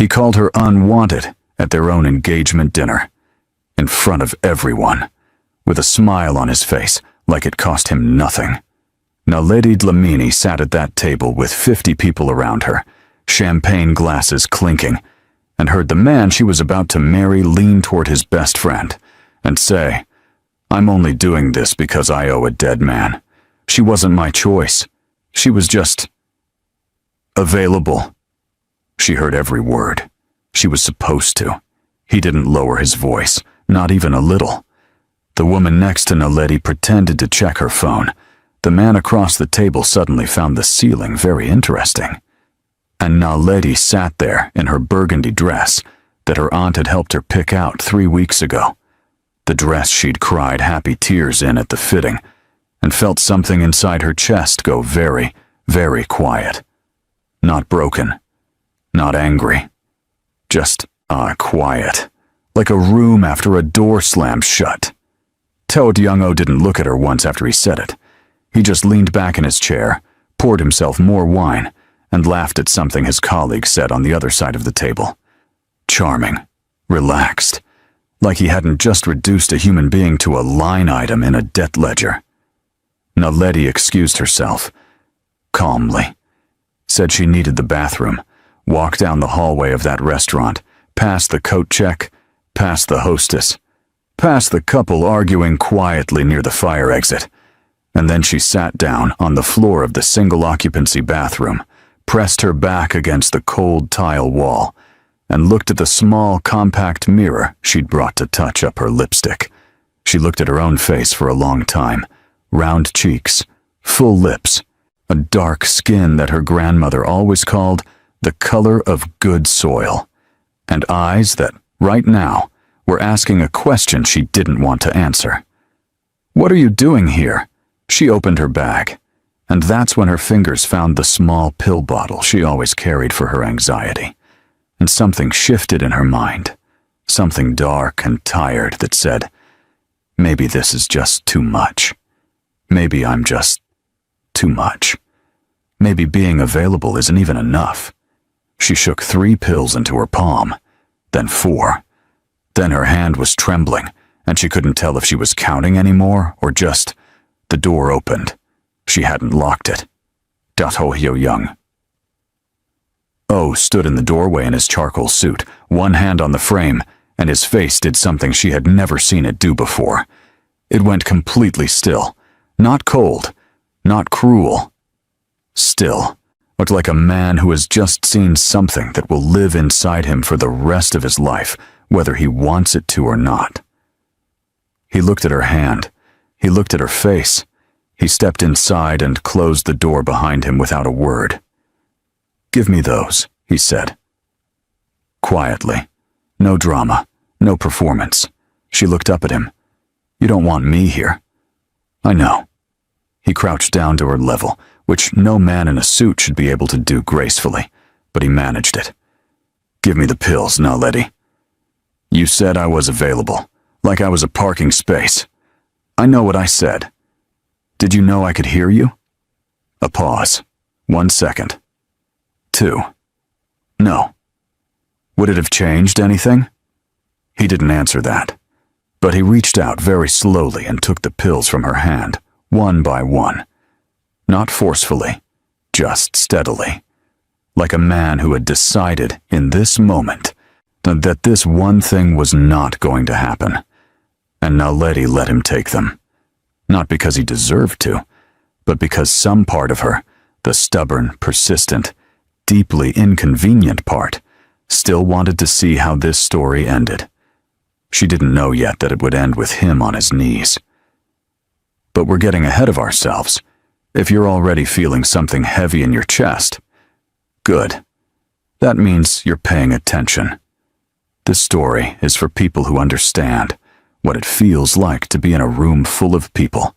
He called her unwanted at their own engagement dinner, in front of everyone, with a smile on his face like it cost him nothing. Naledi Dlamini sat at that table with 50 people around her, champagne glasses clinking, and heard the man she was about to marry lean toward his best friend and say, "I'm only doing this because I owe a dead man. She wasn't my choice. She was just available." She heard every word. She was supposed to. He didn't lower his voice, not even a little. The woman next to Naledi pretended to check her phone. The man across the table suddenly found the ceiling very interesting. And Naledi sat there in her burgundy dress that her aunt had helped her pick out 3 weeks ago. The dress she'd cried happy tears in at the fitting, and felt something inside her chest go very, very quiet. Not broken, not angry, just quiet, like a room after a door slams shut. Teo Dyoung-oh didn't look at her once after he said it. He just leaned back in his chair, poured himself more wine, and laughed at something his colleague said on the other side of the table. Charming, relaxed, like he hadn't just reduced a human being to a line item in a debt ledger. Naledi excused herself, calmly, said she needed the bathroom, walked down the hallway of that restaurant, past the coat check, past the hostess, past the couple arguing quietly near the fire exit, and then she sat down on the floor of the single-occupancy bathroom, pressed her back against the cold tile wall, and looked at the small, compact mirror she'd brought to touch up her lipstick. She looked at her own face for a long time, round cheeks, full lips, a dark skin that her grandmother always called the color of good soil, and eyes that, right now, were asking a question she didn't want to answer. "What are you doing here?" She opened her bag, and that's when her fingers found the small pill bottle she always carried for her anxiety, and something shifted in her mind, something dark and tired that said, "Maybe this is just too much. Maybe I'm just too much. Maybe being available isn't even enough." She shook 3 pills into her palm, then 4. Then her hand was trembling, and she couldn't tell if she was counting anymore or just... The door opened. She hadn't locked it. Hyo-young. Oh stood in the doorway in his charcoal suit, one hand on the frame, and his face did something she had never seen it do before. It went completely still. Not cold, not cruel. Still, looked like a man who has just seen something that will live inside him for the rest of his life, whether he wants it to or not. He looked at her hand. He looked at her face. He stepped inside and closed the door behind him without a word. "Give me those," he said. Quietly. No drama. No performance. She looked up at him. "You don't want me here." "I know." He crouched down to her level, which no man in a suit should be able to do gracefully, but he managed it. "Give me the pills, Naledi. You said I was available, like I was a parking space. I know what I said. Did you know I could hear you?" A pause. 1 second. 2. "No." "Would it have changed anything?" He didn't answer that, but he reached out very slowly and took the pills from her hand, one by one. Not forcefully, just steadily, like a man who had decided in this moment that this one thing was not going to happen. And Naledi let him take them. Not because he deserved to, but because some part of her, the stubborn, persistent, deeply inconvenient part, still wanted to see how this story ended. She didn't know yet that it would end with him on his knees. But we're getting ahead of ourselves. If you're already feeling something heavy in your chest, good. That means you're paying attention. This story is for people who understand what it feels like to be in a room full of people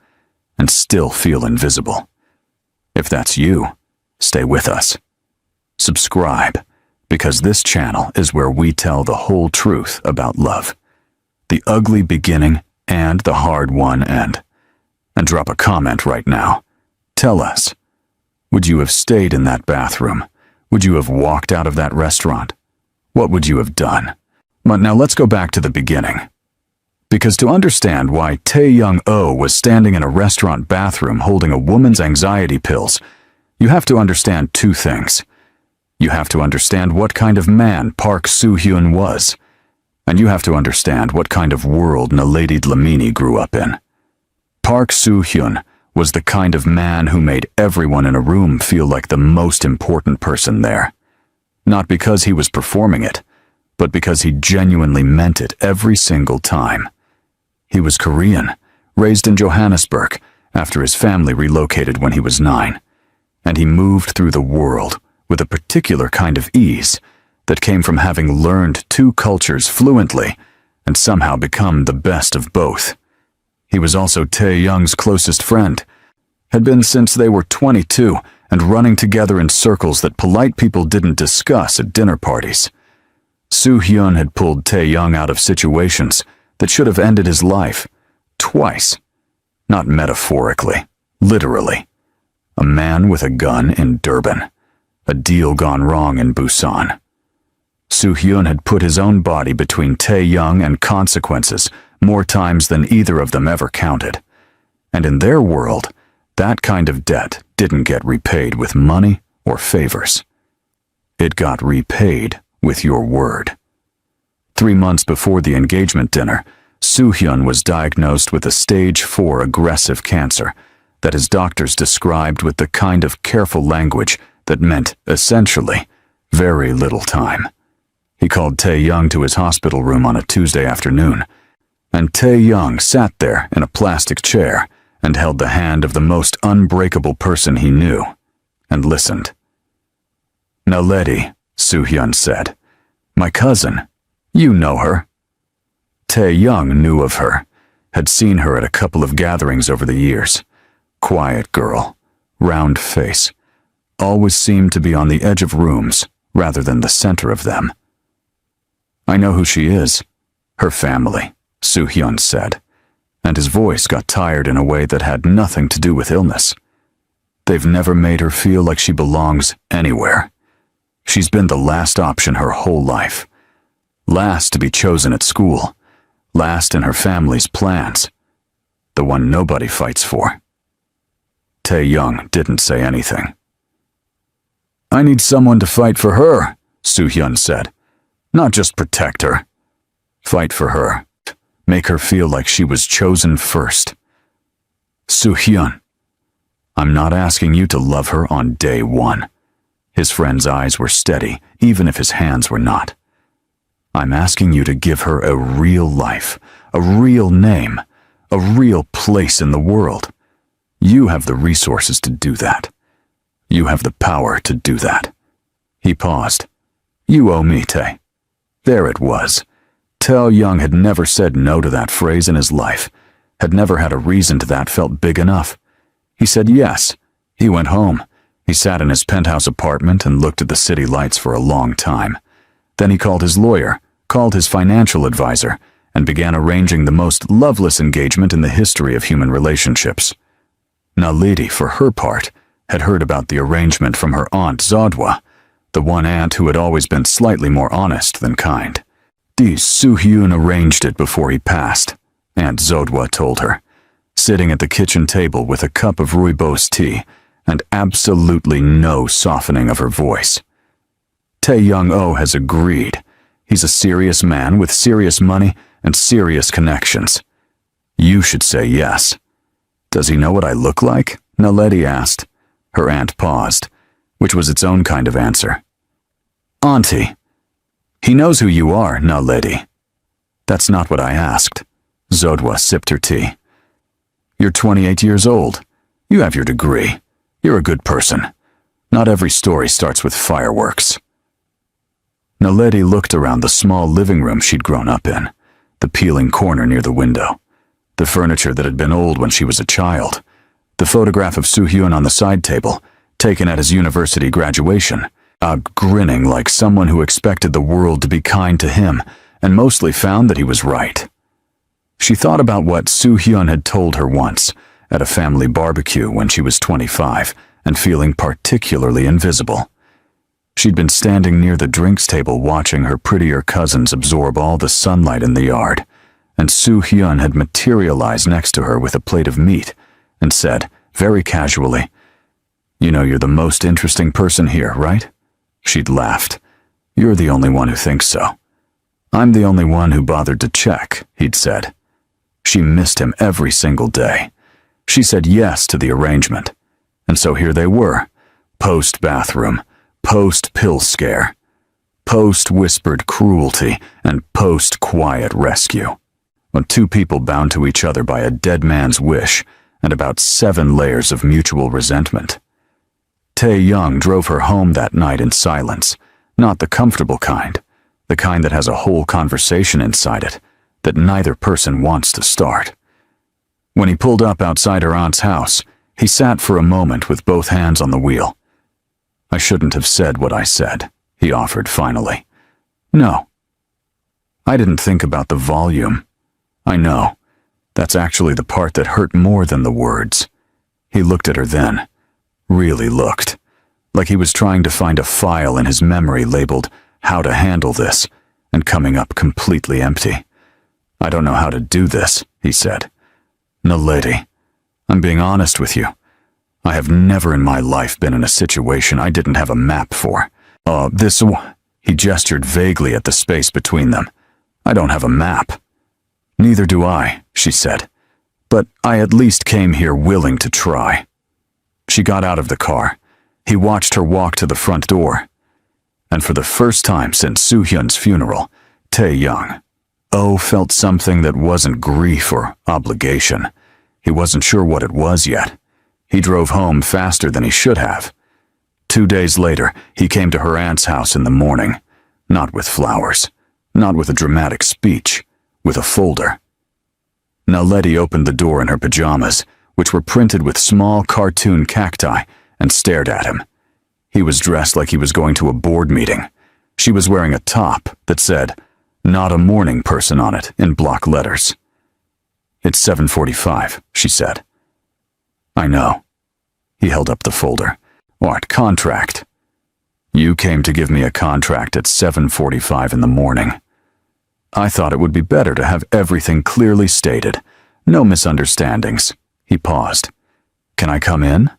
and still feel invisible. If that's you, stay with us. Subscribe, because this channel is where we tell the whole truth about love, the ugly beginning and the hard-won end. And drop a comment right now. Tell us, would you have stayed in that bathroom? Would you have walked out of that restaurant? what would you have done? But now let's go back to the beginning. Because to understand why Tae-young-oh was standing in a restaurant bathroom holding a woman's anxiety pills, you have to understand two things. You have to understand what kind of man Park Soo-hyun was, and you have to understand what kind of world Naledi Dlamini grew up in. Park Soo-hyun was the kind of man who made everyone in a room feel like the most important person there. Not because he was performing it, but because he genuinely meant it every single time. He was Korean, raised in Johannesburg after his family relocated when he was 9, and he moved through the world with a particular kind of ease that came from having learned 2 cultures fluently and somehow become the best of both. He was also Tae-young's closest friend, had been since they were 22 and running together in circles that polite people didn't discuss at dinner parties. Soo-hyun had pulled Tae-young out of situations that should have ended his life, twice. Not metaphorically, literally. A man with a gun in Durban. A deal gone wrong in Busan. Soo-hyun had put his own body between Tae-young and consequences more times than either of them ever counted. And in their world, that kind of debt didn't get repaid with money or favors. It got repaid with your word. 3 months before the engagement dinner, Soo-hyun was diagnosed with a stage 4 aggressive cancer that his doctors described with the kind of careful language that meant, essentially, very little time. He called Tae-young to his hospital room on a Tuesday afternoon, and Tae-young sat there in a plastic chair and held the hand of the most unbreakable person he knew, and listened. "Naledi," Soo-hyun said. "My cousin. You know her." Tae-young knew of her, had seen her at a couple of gatherings over the years. Quiet girl, round face, always seemed to be on the edge of rooms rather than the center of them. "I know who she is. Her family," Soo-hyun said, and his voice got tired in a way that had nothing to do with illness. "They've never made her feel like she belongs anywhere. She's been the last option her whole life. Last to be chosen at school. Last in her family's plans. The one nobody fights for." Tae-young didn't say anything. "I need someone to fight for her," Soo-hyun said. "Not just protect her. Fight for her. Make her feel like she was chosen first." "Soo-hyun, I'm not asking you to love her on day 1. His friend's eyes were steady, even if his hands were not. "I'm asking you to give her a real life, a real name, a real place in the world. You have the resources to do that. You have the power to do that." He paused. "You owe me, Tae." There it was. Tae-young had never said no to that phrase in his life, had never had a reason to that felt big enough. He said yes. He went home. He sat in his penthouse apartment and looked at the city lights for a long time. Then he called his lawyer, called his financial advisor, and began arranging the most loveless engagement in the history of human relationships. Naledi, for her part, had heard about the arrangement from her aunt Zodwa, the one aunt who had always been slightly more honest than kind. Soo-hyun arranged it before he passed, Aunt Zodwa told her, sitting at the kitchen table with a cup of rooibos tea and absolutely no softening of her voice. Tae-young-oh has agreed. He's a serious man with serious money and serious connections. You should say yes. Does he know what I look like? Naledi asked. Her aunt paused, which was its own kind of answer. Auntie. He knows who you are, Naledi. That's not what I asked. Zodwa sipped her tea. You're 28 years old. You have your degree. You're a good person. Not every story starts with fireworks. Naledi looked around the small living room she'd grown up in, the peeling corner near the window, the furniture that had been old when she was a child, the photograph of Soo-hyun on the side table, taken at his university graduation, grinning like someone who expected the world to be kind to him and mostly found that he was right. She thought about what Soo-hyun had told her once at a family barbecue when she was 25 and feeling particularly invisible. She'd been standing near the drinks table watching her prettier cousins absorb all the sunlight in the yard, and Soo-hyun had materialized next to her with a plate of meat and said, very casually, "You know you're the most interesting person here, right?" She'd laughed. "You're the only one who thinks so." "I'm the only one who bothered to check," he'd said. She missed him every single day. She said yes to the arrangement. And so here they were, post-bathroom, post-pill scare, post-whispered cruelty, and post-quiet rescue. When two people bound to each other by a dead man's wish and about 7 layers of mutual resentment. Tae-young drove her home that night in silence, not the comfortable kind, the kind that has a whole conversation inside it that neither person wants to start. When he pulled up outside her aunt's house, he sat for a moment with both hands on the wheel. "I shouldn't have said what I said," he offered finally. "No. I didn't think about the volume. I know. That's actually the part that hurt more than the words." He looked at her then. Really looked. Like he was trying to find a file in his memory labeled, "How to handle this," and coming up completely empty. "I don't know how to do this," he said. "Naledi, I'm being honest with you. I have never in my life been in a situation I didn't have a map for. He gestured vaguely at the space between them. "I don't have a map." "Neither do I," she said. "But I at least came here willing to try." She got out of the car. He watched her walk to the front door. And for the first time since Soo-hyun's funeral, Tae-young felt something that wasn't grief or obligation. He wasn't sure what it was yet. He drove home faster than he should have. 2 days later, he came to her aunt's house in the morning, not with flowers, not with a dramatic speech, with a folder. Naledi opened the door in her pajamas, which were printed with small cartoon cacti, and stared at him. He was dressed like he was going to a board meeting. She was wearing a top that said, "Not a morning person" on it in block letters. "It's 7:45, she said. "I know." He held up the folder. "What contract?" "You came to give me a contract at 7:45 in the morning. I thought it would be better to have everything clearly stated. No misunderstandings." He paused. "Can I come in?"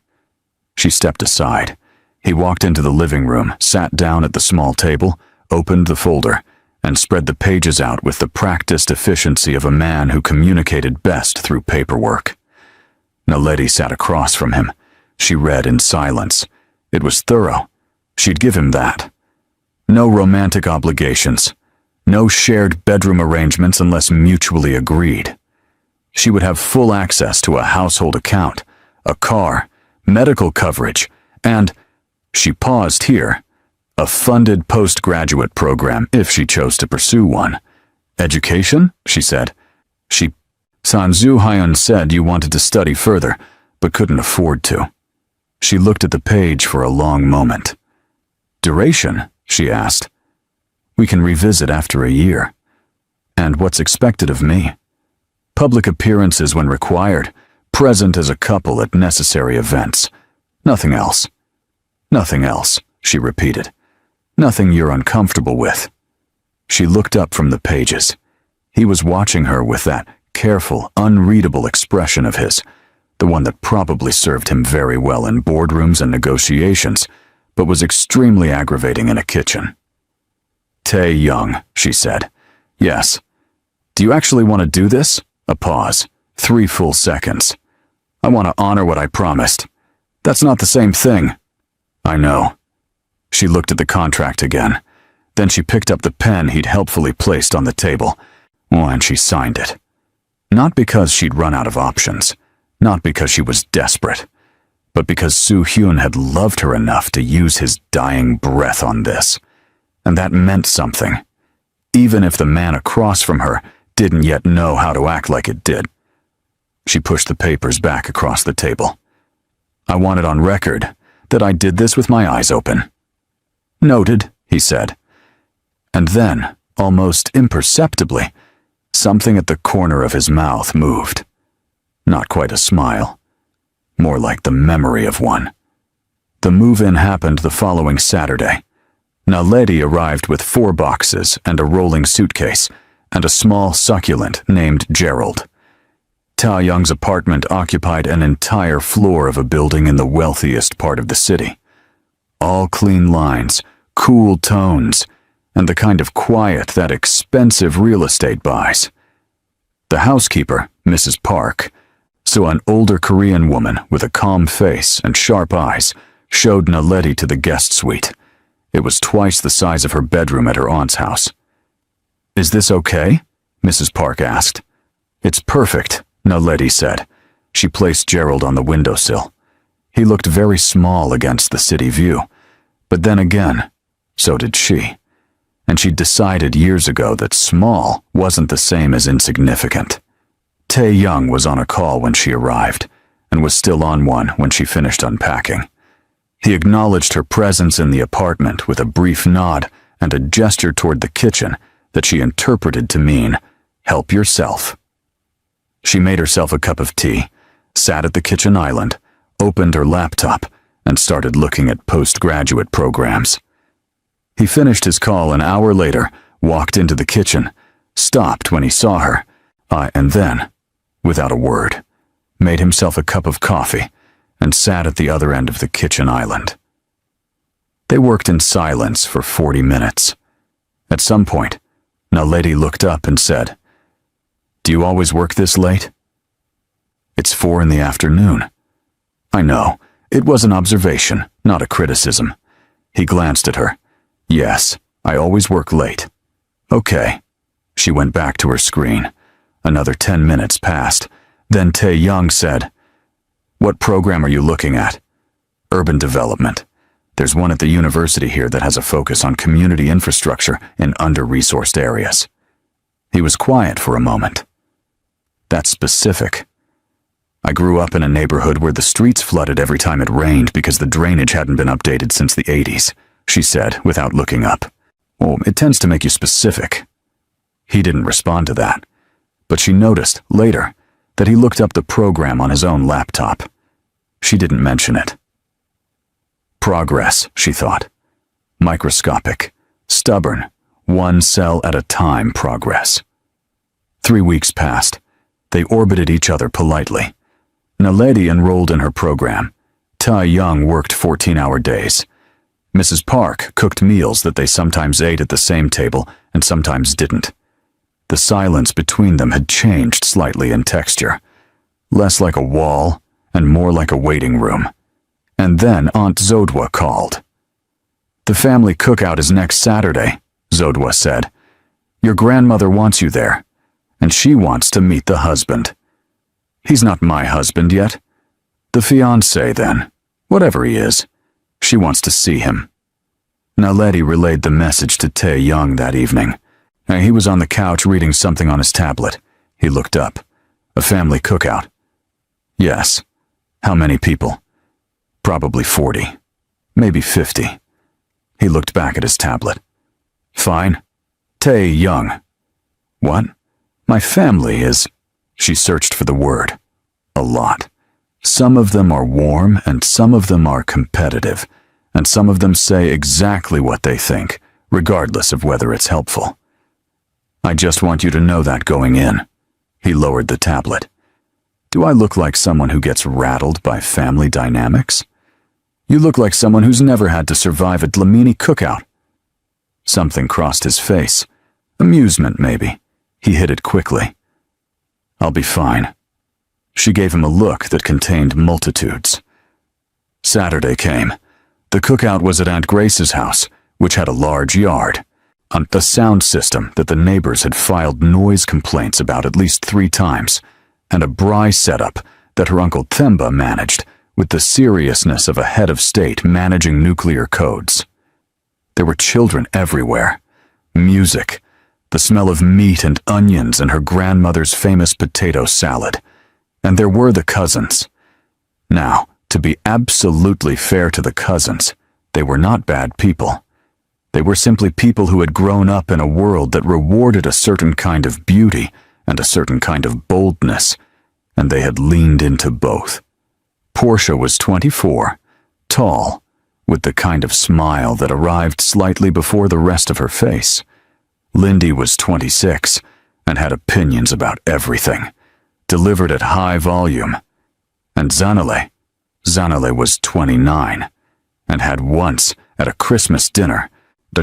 She stepped aside. He walked into the living room, sat down at the small table, opened the folder, and spread the pages out with the practiced efficiency of a man who communicated best through paperwork. Naledi sat across from him. She read in silence. It was thorough. She'd give him that. No romantic obligations. No shared bedroom arrangements unless mutually agreed. She would have full access to a household account, a car, medical coverage, and, she paused here, a funded postgraduate program if she chose to pursue one. "Education?" she said. San Soo-hyun said you wanted to study further, but couldn't afford to. She looked at the page for a long moment. "Duration?" she asked. "We can revisit after a year. And what's expected of me? Public appearances when required, present as a couple at necessary events. Nothing else." "Nothing else," she repeated. "Nothing you're uncomfortable with." She looked up from the pages. He was watching her with that careful, unreadable expression of his, the one that probably served him very well in boardrooms and negotiations, but was extremely aggravating in a kitchen. "Tae-young," she said. "Yes. Do you actually want to do this?" A pause. 3 full seconds. "I want to honor what I promised." "That's not the same thing." "I know." She looked at the contract again. Then she picked up the pen he'd helpfully placed on the table, and she signed it. Not because she'd run out of options, not because she was desperate, but because Soo-hyun had loved her enough to use his dying breath on this. And that meant something, even if the man across from her didn't yet know how to act like it did. She pushed the papers back across the table. "I want it on record that I did this with my eyes open." "Noted," he said. And then, almost imperceptibly, something at the corner of his mouth moved. Not quite a smile. More like the memory of one. The move-in happened the following Saturday, Naledi arrived with 4 boxes and a rolling suitcase, and a small succulent named Gerald. Ta-Young's apartment occupied an entire floor of a building in the wealthiest part of the city. All clean lines, cool tones, and the kind of quiet that expensive real estate buys. The housekeeper, Mrs. Park, saw an older Korean woman with a calm face and sharp eyes, showed Naledi to the guest suite. It was twice the size of her bedroom at her aunt's house. "Is this okay?" Mrs. Park asked. "It's perfect," Naledi said. She placed Gerald on the windowsill. He looked very small against the city view, but then again, so did she. And she'd decided years ago that small wasn't the same as insignificant. Tae-Young was on a call when she arrived, and was still on one when she finished unpacking. He acknowledged her presence in the apartment with a brief nod and a gesture toward the kitchen that she interpreted to mean, "Help yourself." She made herself a cup of tea, sat at the kitchen island, opened her laptop, and started looking at postgraduate programs. He finished his call an hour later, walked into the kitchen, stopped when he saw her, and then, without a word, made himself a cup of coffee and sat at the other end of the kitchen island. They worked in silence for 40 minutes. At some point, Naledi looked up and said, "Do you always work this late?" "It's 4 in the afternoon." "I know. It was an observation, not a criticism." He glanced at her. "Yes, I always work late." "Okay." She went back to her screen. Another 10 minutes passed. Then Tae-Young said, "What program are you looking at?" "Urban development. There's one at the university here that has a focus on community infrastructure in under-resourced areas." He was quiet for a moment. "That's specific. I grew up in a neighborhood where the streets flooded every time it rained because the drainage hadn't been updated since the 80s, she said without looking up. "Well, it tends to make you specific." He didn't respond to that, but she noticed, later, that he looked up the program on his own laptop. She didn't mention it. Progress, she thought. Microscopic, stubborn, one cell at a time progress. 3 weeks passed. They orbited each other politely. Naledi enrolled in her program. Ta-Young worked 14-hour days. Mrs. Park cooked meals that they sometimes ate at the same table and sometimes didn't. The silence between them had changed slightly in texture, less like a wall and more like a waiting room. And then Aunt Zodwa called. "The family cookout is next Saturday," Zodwa said. "Your grandmother wants you there, and she wants to meet the husband." "He's not my husband yet." "The fiancé, then. Whatever he is. She wants to see him." Naledi relayed the message to Tae-Young that evening. He was on the couch reading something on his tablet. He looked up. "A family cookout." "Yes. How many people?" "Probably 40. Maybe 50. He looked back at his tablet. "Fine. Tae-Young." "What?" "My family is—" She searched for the word. "A lot. Some of them are warm and some of them are competitive, and some of them say exactly what they think, regardless of whether it's helpful. I just want you to know that going in." He lowered the tablet. "Do I look like someone who gets rattled by family dynamics? You look like someone who's never had to survive a Dlamini cookout." Something crossed his face. Amusement, maybe. He hid it quickly. "I'll be fine." She gave him a look that contained multitudes. Saturday came. The cookout was at Aunt Grace's house, which had a large yard. A sound system that the neighbors had filed noise complaints about at least 3 times, and a braai setup that her Uncle Themba managed with the seriousness of a head of state managing nuclear codes. There were children everywhere. Music, the smell of meat and onions and her grandmother's famous potato salad. And there were the cousins. Now, to be absolutely fair to the cousins, they were not bad people. They were simply people who had grown up in a world that rewarded a certain kind of beauty and a certain kind of boldness, and they had leaned into both. Portia was 24, tall, with the kind of smile that arrived slightly before the rest of her face. Lindy was 26 and had opinions about everything, delivered at high volume. And Zanele was 29 and had once, at a Christmas dinner,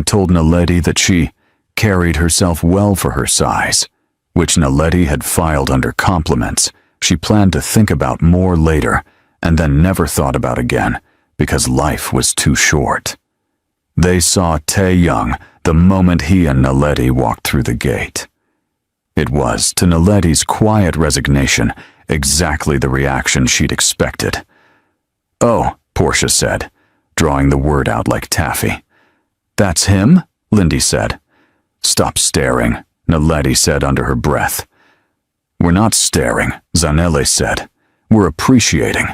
told Naledi that she carried herself well for her size, which Naledi had filed under compliments she planned to think about more later and then never thought about again because life was too short. They saw Tae-young the moment he and Naledi walked through the gate. It was, to Naledi's quiet resignation, exactly the reaction she'd expected. "Oh," Portia said, drawing the word out like taffy. "That's him?" Lindy said. "Stop staring," Naledi said under her breath. "We're not staring," Zanele said. "We're appreciating."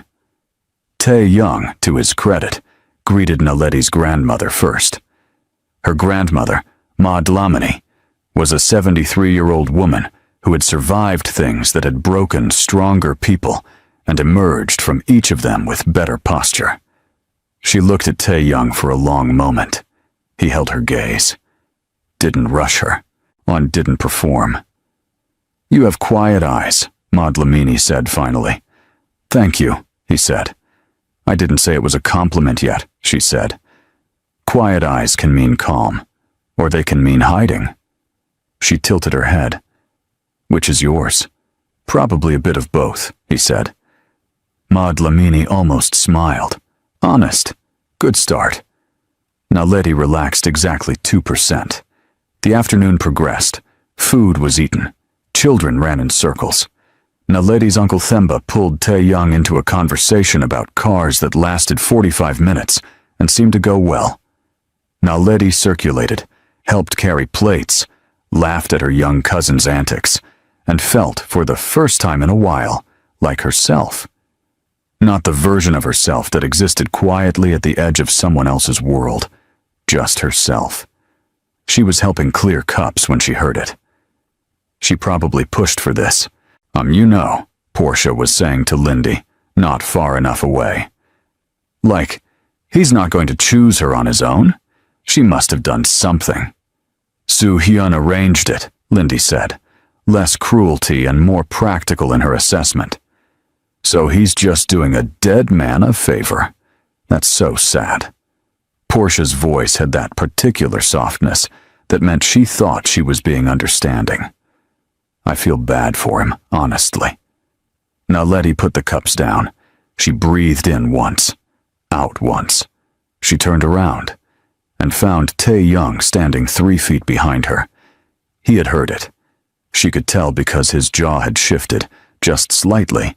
Tae-young, to his credit, greeted Naledi's grandmother first. Her grandmother, Ma Dlamini, was a 73-year-old woman who had survived things that had broken stronger people and emerged from each of them with better posture. She looked at Tae-young for a long moment. He held her gaze. Didn't rush her. Didn't perform. "You have quiet eyes," Ma Dlamini said finally. "Thank you," he said. "I didn't say it was a compliment yet," she said. "Quiet eyes can mean calm, or they can mean hiding." She tilted her head. "Which is yours?" "Probably a bit of both," he said. Ma Dlamini almost smiled. "Honest. Good start." Naledi relaxed exactly 2%. The afternoon progressed. Food was eaten. Children ran in circles. Naledi's Uncle Themba pulled Tae-young into a conversation about cars that lasted 45 minutes and seemed to go well. Naledi circulated, helped carry plates, laughed at her young cousin's antics, and felt, for the first time in a while, like herself. Not the version of herself that existed quietly at the edge of someone else's world, just herself. She was helping clear cups when she heard it. She probably pushed for this. Portia was saying to Lindy, not far enough away. Like, he's not going to choose her on his own. She must have done something. Soo-hyun arranged it, Lindy said, less cruelty and more practical in her assessment. So he's just doing a dead man a favor. That's so sad. Portia's voice had that particular softness that meant she thought she was being understanding. I feel bad for him, honestly. Naledi put the cups down. She breathed in once, out once. She turned around and found Tae-young standing 3 feet behind her. He had heard it. She could tell because his jaw had shifted, just slightly,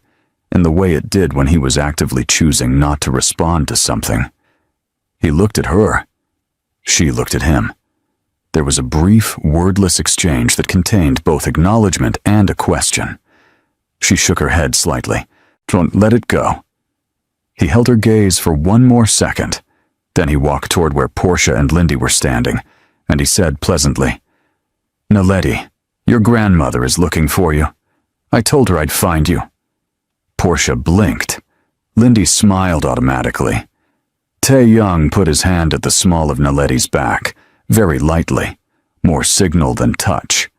in the way it did when he was actively choosing not to respond to something. He looked at her. She looked at him. There was a brief, wordless exchange that contained both acknowledgement and a question. She shook her head slightly. "Don't let it go." He held her gaze for 1 more second. Then he walked toward where Portia and Lindy were standing, and he said pleasantly, "Naledi, your grandmother is looking for you. I told her I'd find you." Portia blinked. Lindy smiled automatically. Tae-young put his hand at the small of Naledi's back, very lightly, more signal than touch,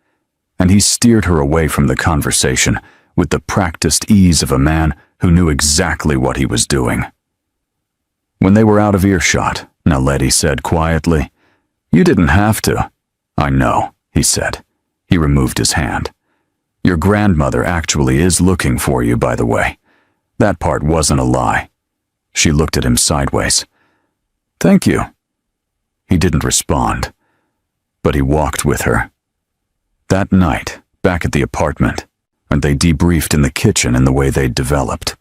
and he steered her away from the conversation with the practiced ease of a man who knew exactly what he was doing. When they were out of earshot, Naledi said quietly, "You didn't have to." "I know," he said. He removed his hand. "Your grandmother actually is looking for you, by the way. That part wasn't a lie." She looked at him sideways. "Thank you." He didn't respond, but he walked with her. That night, back at the apartment, and they debriefed in the kitchen in the way they'd developed,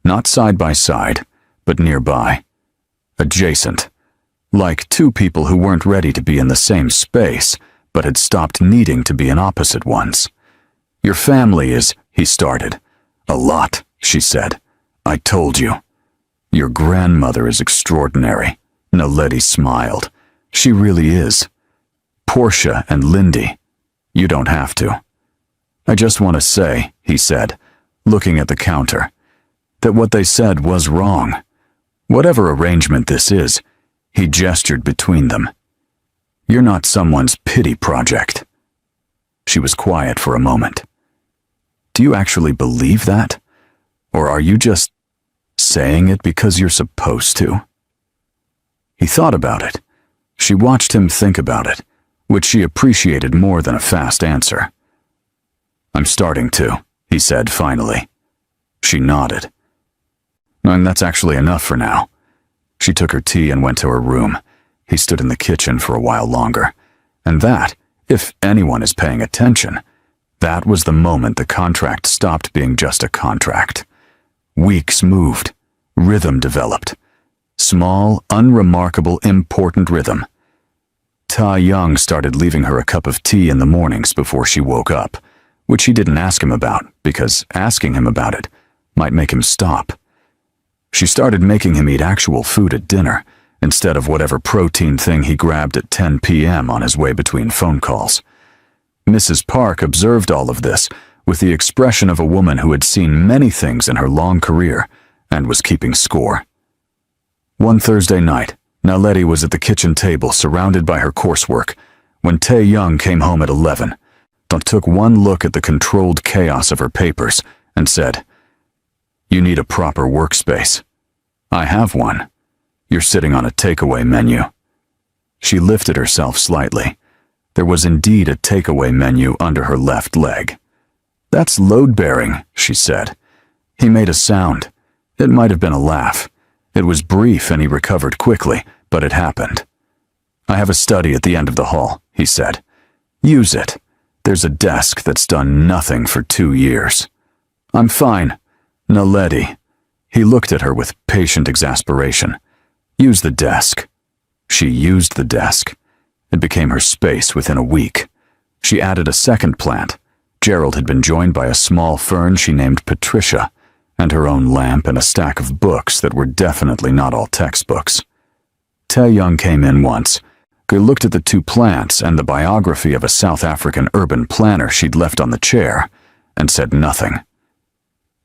not side by side, but nearby, adjacent, like 2 people who weren't ready to be in the same space, but had stopped needing to be in opposite ones. "Your family is," he started. "A lot," she said. "I told you." "Your grandmother is extraordinary," Naledi smiled. "She really is. Portia and Lindy, you don't have to. I just want to say," he said, looking at the counter, "that what they said was wrong. Whatever arrangement this is, He gestured between them. You're not someone's pity project. She was quiet for a moment. Do you actually believe that? Or are you just saying it because you're supposed to? He thought about it. She watched him think about it, which she appreciated more than a fast answer. I'm starting to, he said finally. She nodded. And that's actually enough for now. She took her tea and went to her room. He stood in the kitchen for a while longer. And that, if anyone is paying attention, that was the moment the contract stopped being just a contract. Weeks moved. Rhythm developed. Small, unremarkable, important rhythm. Ta-Young started leaving her a cup of tea in the mornings before she woke up, which she didn't ask him about because asking him about it might make him stop. She started making him eat actual food at dinner instead of whatever protein thing he grabbed at 10 p.m. on his way between phone calls. Mrs. Park observed all of this with the expression of a woman who had seen many things in her long career and was keeping score. One Thursday night, Naledi was at the kitchen table surrounded by her coursework when Tae-young came home at 11. Took one look at the controlled chaos of her papers and said, You need a proper workspace. I have one. You're sitting on a takeaway menu. She lifted herself slightly. There was indeed a takeaway menu under her left leg. That's load-bearing, she said. He made a sound. It might have been a laugh. It was brief and he recovered quickly, but it happened. I have a study at the end of the hall, he said. Use it. There's a desk that's done nothing for 2 years. I'm fine. Naledi. He looked at her with patient exasperation. Use the desk. She used the desk. It became her space within a week. She added a second plant. Gerald had been joined by a small fern she named Patricia, and her own lamp and a stack of books that were definitely not all textbooks. Tae-young came in once. They looked at the 2 plants and the biography of a South African urban planner she'd left on the chair, and said nothing.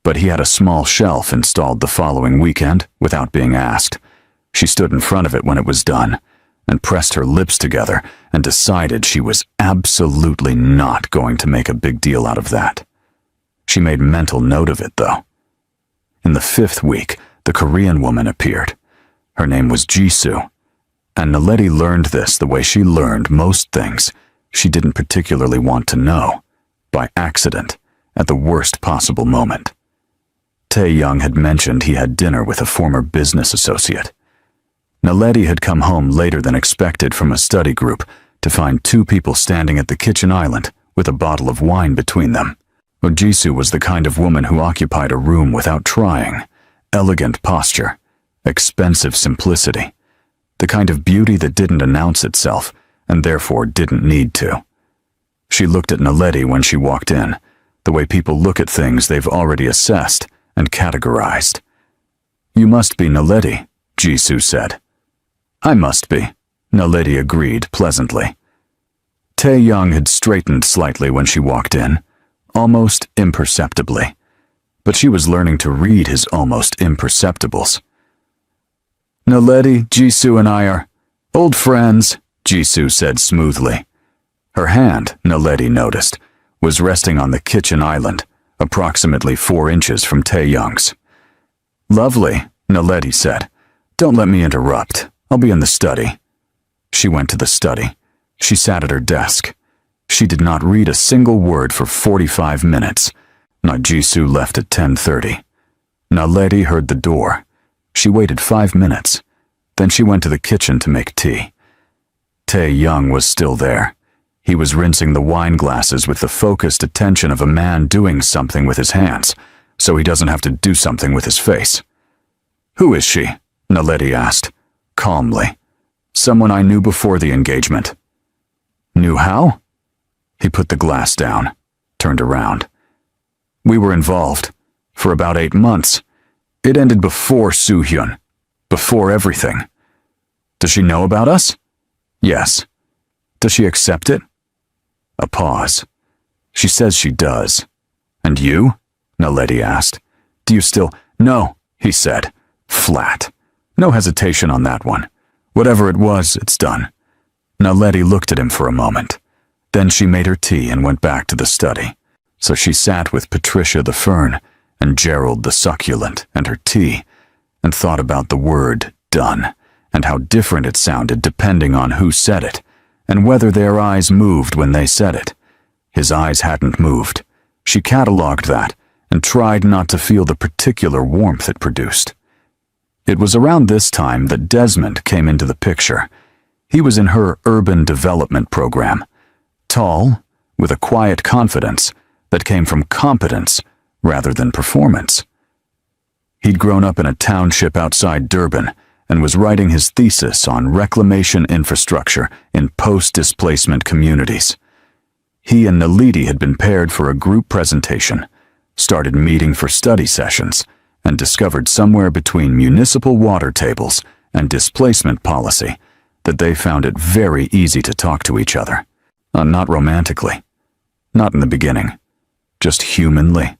But he had a small shelf installed the following weekend without being asked. She stood in front of it when it was done, and pressed her lips together and decided she was absolutely not going to make a big deal out of that. She made mental note of it, though. In the 5th week, the Korean woman appeared. Her name was Jisoo, and Naledi learned this the way she learned most things she didn't particularly want to know, by accident, at the worst possible moment. Tae-young had mentioned he had dinner with a former business associate. Naledi had come home later than expected from a study group to find 2 people standing at the kitchen island with a bottle of wine between them. Jisoo was the kind of woman who occupied a room without trying, elegant posture, expensive simplicity, the kind of beauty that didn't announce itself and therefore didn't need to. She looked at Naledi when she walked in, the way people look at things they've already assessed and categorized. You must be Naledi, Jisoo said. I must be, Naledi agreed pleasantly. Tae-young had straightened slightly when she walked in, almost imperceptibly, but she was learning to read his almost imperceptibles. Naledi, Jisoo and I are old friends, Jisoo said smoothly. Her hand, Naledi noticed, was resting on the kitchen island, approximately 4 inches from Tae-young's. Lovely, Naledi said. Don't let me interrupt. I'll be in the study. She went to the study. She sat at her desk. She did not read a single word for 45 minutes. Jisoo left at 10:30. Naledi heard the door. She waited 5 minutes. Then she went to the kitchen to make tea. Tae-young was still there. He was rinsing the wine glasses with the focused attention of a man doing something with his hands, so he doesn't have to do something with his face. Who is she? Naledi asked, calmly. Someone I knew before the engagement. Knew how? He put the glass down, turned around. We were involved for about 8 months. It ended before Soo-hyun, before everything. Does she know about us? Yes. Does she accept it? A pause. She says she does. And you? Naledi asked. Do you still? No, he said, flat. No hesitation on that one. Whatever it was, it's done. Naledi looked at him for a moment. Then she made her tea and went back to the study. So she sat with Patricia the fern and Gerald the succulent and her tea and thought about the word done and how different it sounded depending on who said it and whether their eyes moved when they said it. His eyes hadn't moved. She catalogued that and tried not to feel the particular warmth it produced. It was around this time that Desmond came into the picture. He was in her urban development program. Tall, with a quiet confidence that came from competence rather than performance. He'd grown up in a township outside Durban and was writing his thesis on reclamation infrastructure in post-displacement communities. He and Naledi had been paired for a group presentation, started meeting for study sessions, and discovered somewhere between municipal water tables and displacement policy that they found it very easy to talk to each other. Not romantically. Not in the beginning. Just humanly.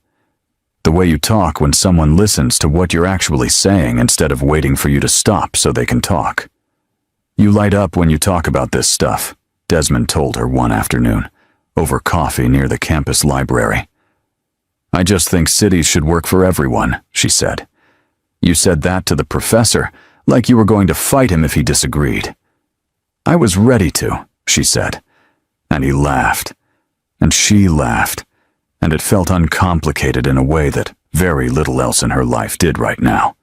The way you talk when someone listens to what you're actually saying instead of waiting for you to stop so they can talk. You light up when you talk about this stuff, Desmond told her one afternoon, over coffee near the campus library. I just think cities should work for everyone, she said. You said that to the professor, like you were going to fight him if he disagreed. I was ready to, she said. And he laughed. And she laughed. And it felt uncomplicated in a way that very little else in her life did right now.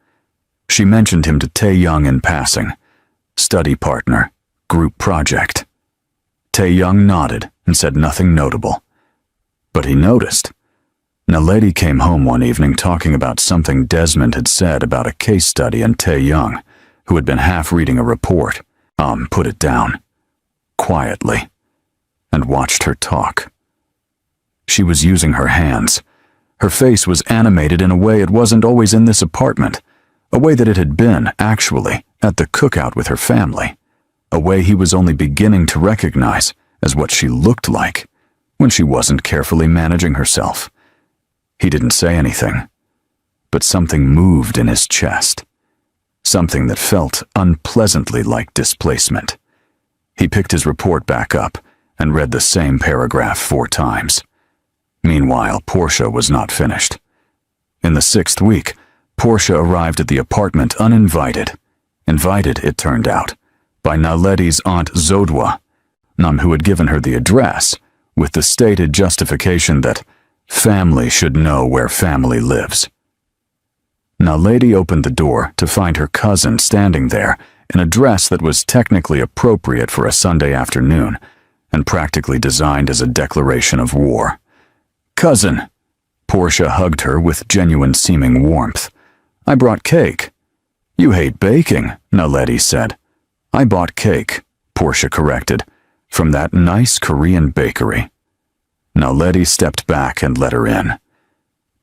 She mentioned him to Tae-young in passing. Study partner, group project. Tae-young nodded and said nothing notable. But he noticed. Naledi came home one evening talking about something Desmond had said about a case study and Tae-young, who had been half reading a report, put it down, quietly, and watched her talk. She was using her hands. Her face was animated in a way it wasn't always in this apartment, a way that it had been, actually, at the cookout with her family, a way he was only beginning to recognize as what she looked like when she wasn't carefully managing herself. He didn't say anything, but something moved in his chest, something that felt unpleasantly like displacement. He picked his report back up and read the same paragraph 4 times. Meanwhile, Portia was not finished. In the 6th week, Portia arrived at the apartment uninvited. Invited, it turned out, by Naledi's aunt Zodwa, who had given her the address, with the stated justification that family should know where family lives. Naledi opened the door to find her cousin standing there in a dress that was technically appropriate for a Sunday afternoon and practically designed as a declaration of war. Cousin, Portia hugged her with genuine-seeming warmth. I brought cake. You hate baking, Naledi said. I bought cake, Portia corrected, from that nice Korean bakery. Naledi stepped back and let her in.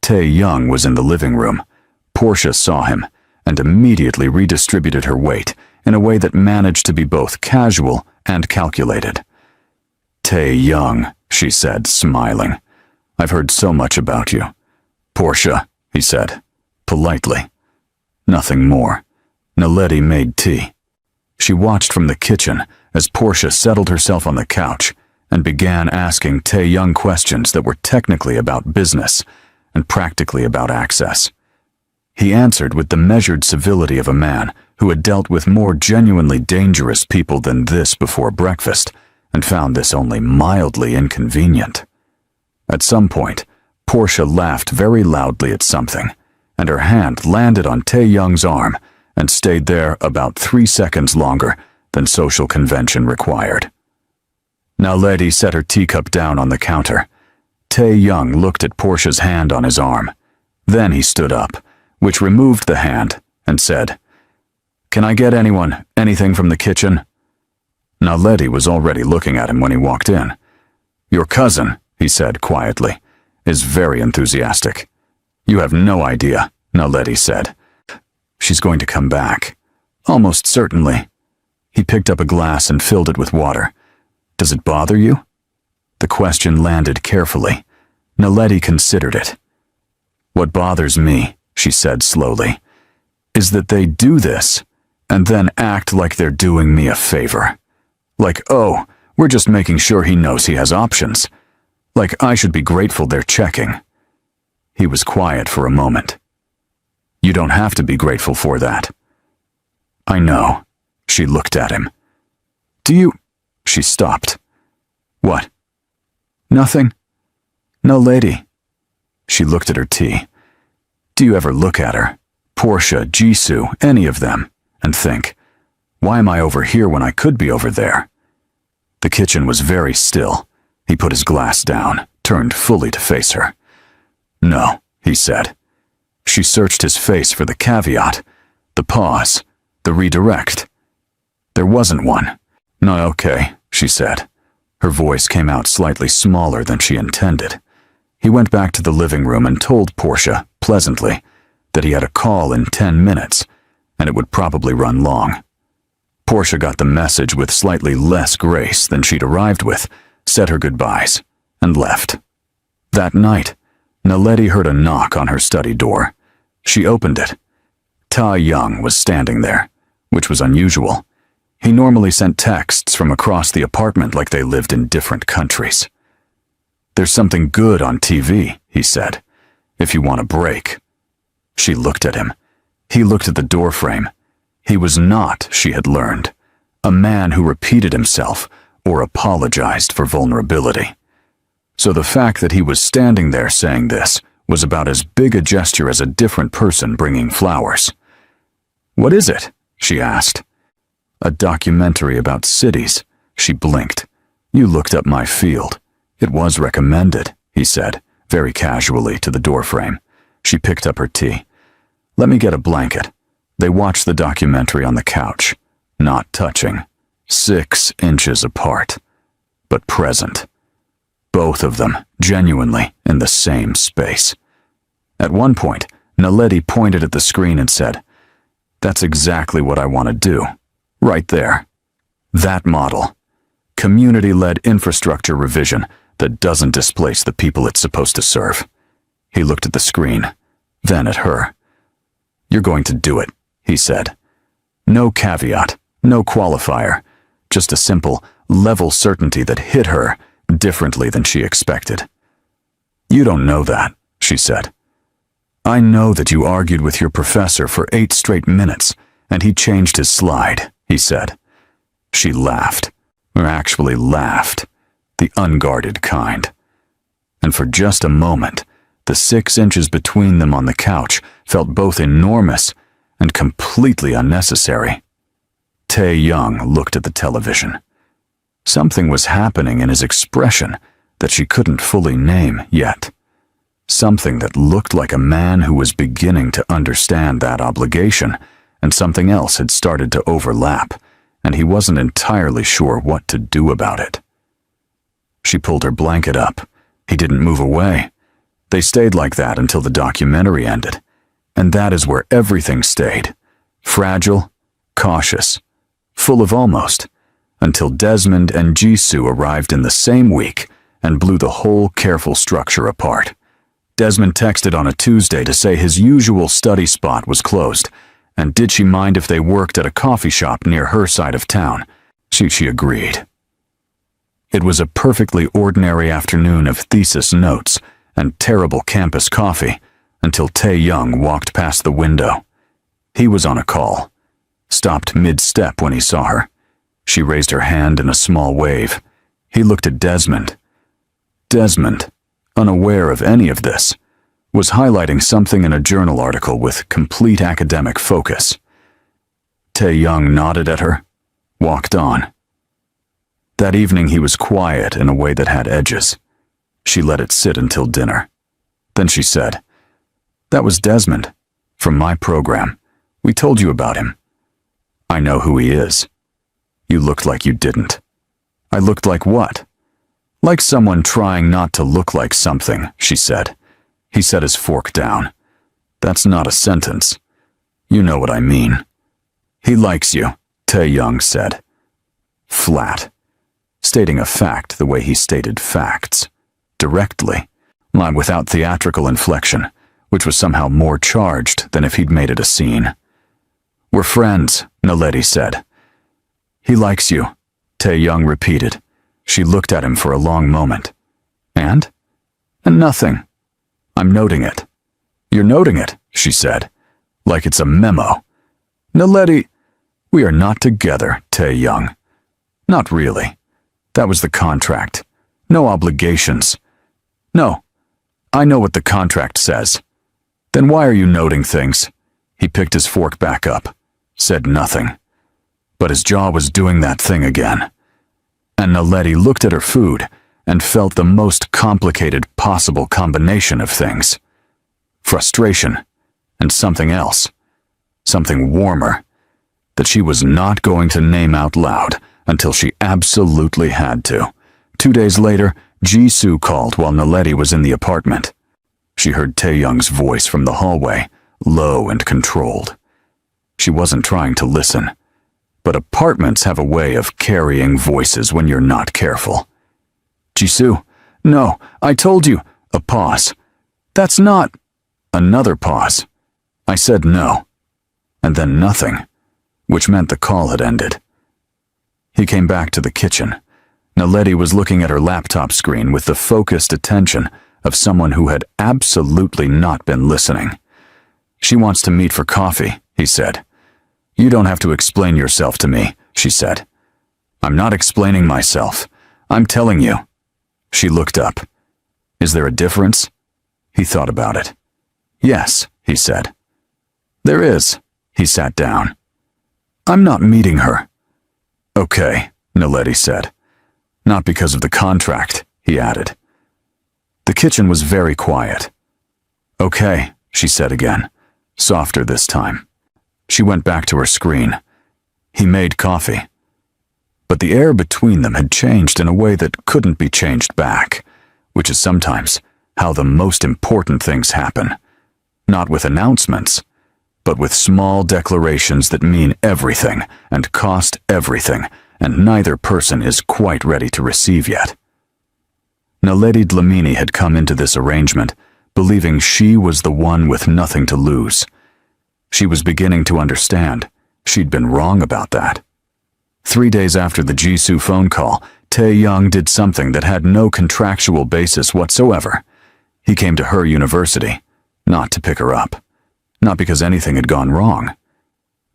Tae-young was in the living room. Portia saw him and immediately redistributed her weight in a way that managed to be both casual and calculated. Tae-young, she said, smiling. I've heard so much about you. Portia, he said, politely. Nothing more. Naledi made tea. She watched from the kitchen as Portia settled herself on the couch and began asking Tae-young questions that were technically about business and practically about access. He answered with the measured civility of a man who had dealt with more genuinely dangerous people than this before breakfast and found this only mildly inconvenient. At some point, Portia laughed very loudly at something, and her hand landed on Tae-young's arm and stayed there about 3 seconds longer than social convention required. Naledi set her teacup down on the counter. Tae-young looked at Portia's hand on his arm. Then he stood up, which removed the hand, and said, Can I get anything from the kitchen? Naledi was already looking at him when he walked in. Your cousin, he said quietly, is very enthusiastic. You have no idea, Naledi said. She's going to come back. Almost certainly. He picked up a glass and filled it with water. Does it bother you? The question landed carefully. Naledi considered it. What bothers me, she said slowly, is that they do this, and then act like they're doing me a favor. Like, oh, we're just making sure he knows he has options. Like I should be grateful they're checking. He was quiet for a moment. You don't have to be grateful for that. I know. She looked at him. Do you... She stopped. What? Nothing? No, lady. She looked at her tea. Do you ever look at her, Portia, Jisoo, any of them, and think, why am I over here when I could be over there? The kitchen was very still. He put his glass down, turned fully to face her. No, he said. She searched his face for the caveat, the pause, the redirect. There wasn't one. No, okay, she said. Her voice came out slightly smaller than she intended. He went back to the living room and told Portia, pleasantly, that he had a call in 10 minutes, and it would probably run long. Portia got the message with slightly less grace than she'd arrived with, said her goodbyes, and left. That night, Naledi heard a knock on her study door. She opened it. Ta Young was standing there, which was unusual. He normally sent texts from across the apartment like they lived in different countries. There's something good on TV, he said, if you want a break. She looked at him. He looked at the doorframe. He was not, she had learned, a man who repeated himself or apologized for vulnerability. So the fact that he was standing there saying this was about as big a gesture as a different person bringing flowers. What is it? She asked. A documentary about cities. She blinked. You looked up my field. It was recommended, he said, very casually to the doorframe. She picked up her tea. Let me get a blanket. They watched the documentary on the couch, not touching, 6 inches apart, but present. Both of them, genuinely, in the same space. At one point, Naledi pointed at the screen and said, That's exactly what I want to do. Right there. That model. Community-led infrastructure revision that doesn't displace the people it's supposed to serve. He looked at the screen, then at her. You're going to do it, he said. No caveat, no qualifier, just a simple, level certainty that hit her differently than she expected. You don't know that, she said. I know that you argued with your professor for 8 straight minutes, and he changed his slide, he said. She laughed, or actually laughed, the unguarded kind. And for just a moment, the 6 inches between them on the couch felt both enormous and completely unnecessary. Tae Young looked at the television. Something was happening in his expression that she couldn't fully name yet. Something that looked like a man who was beginning to understand that obligation, and something else had started to overlap, and he wasn't entirely sure what to do about it. She pulled her blanket up. He didn't move away. They stayed like that until the documentary ended, and that is where everything stayed, fragile, cautious, full of almost, until Desmond and Jisoo arrived in the same week and blew the whole careful structure apart. Desmond texted on a Tuesday to say his usual study spot was closed, and did she mind if they worked at a coffee shop near her side of town? She agreed. It was a perfectly ordinary afternoon of thesis notes and terrible campus coffee until Tae Young walked past the window. He was on a call, stopped mid-step when he saw her. She raised her hand in a small wave. He looked at Desmond. Desmond, unaware of any of this, was highlighting something in a journal article with complete academic focus. Tae Young nodded at her, walked on. That evening he was quiet in a way that had edges. She let it sit until dinner. Then she said, That was Desmond, from my program. We told you about him. I know who he is. You looked like you didn't. I looked like what? Like someone trying not to look like something, she said. He set his fork down. That's not a sentence. You know what I mean. He likes you, Tae Young said. Flat. Stating a fact the way he stated facts. Directly, without theatrical inflection, which was somehow more charged than if he'd made it a scene. We're friends, Naledi said. He likes you, Tae-young repeated. She looked at him for a long moment. And? And nothing. I'm noting it. You're noting it, she said, like it's a memo. Naledi, we are not together, Tae-young. Not really. That was the contract. No obligations. No, I know what the contract says. Then why are you noting things? He picked his fork back up, said nothing. But his jaw was doing that thing again. And Naledi looked at her food and felt the most complicated possible combination of things. Frustration and something else. Something warmer that she was not going to name out loud until she absolutely had to. 2 days later, Jisoo called while Naledi was in the apartment. She heard Tae-young's voice from the hallway, low and controlled. She wasn't trying to listen, but apartments have a way of carrying voices when you're not careful. Jisoo, no, I told you. A pause. That's not. Another pause. I said no. And then nothing, which meant the call had ended. He came back to the kitchen. Naledi was looking at her laptop screen with the focused attention of someone who had absolutely not been listening. She wants to meet for coffee, he said. You don't have to explain yourself to me, she said. I'm not explaining myself. I'm telling you. She looked up. Is there a difference? He thought about it. Yes, he said. There is. He sat down. I'm not meeting her. Okay, Naledi said. Not because of the contract, he added. The kitchen was very quiet. Okay, she said again, softer this time. She went back to her screen. He made coffee. But the air between them had changed in a way that couldn't be changed back, which is sometimes how the most important things happen. Not with announcements, but with small declarations that mean everything and cost everything, and neither person is quite ready to receive yet. Naledi Dlamini had come into this arrangement, believing she was the one with nothing to lose. She was beginning to understand. She'd been wrong about that. 3 days after the Jisoo phone call, Tae-young did something that had no contractual basis whatsoever. He came to her university, not to pick her up. Not because anything had gone wrong.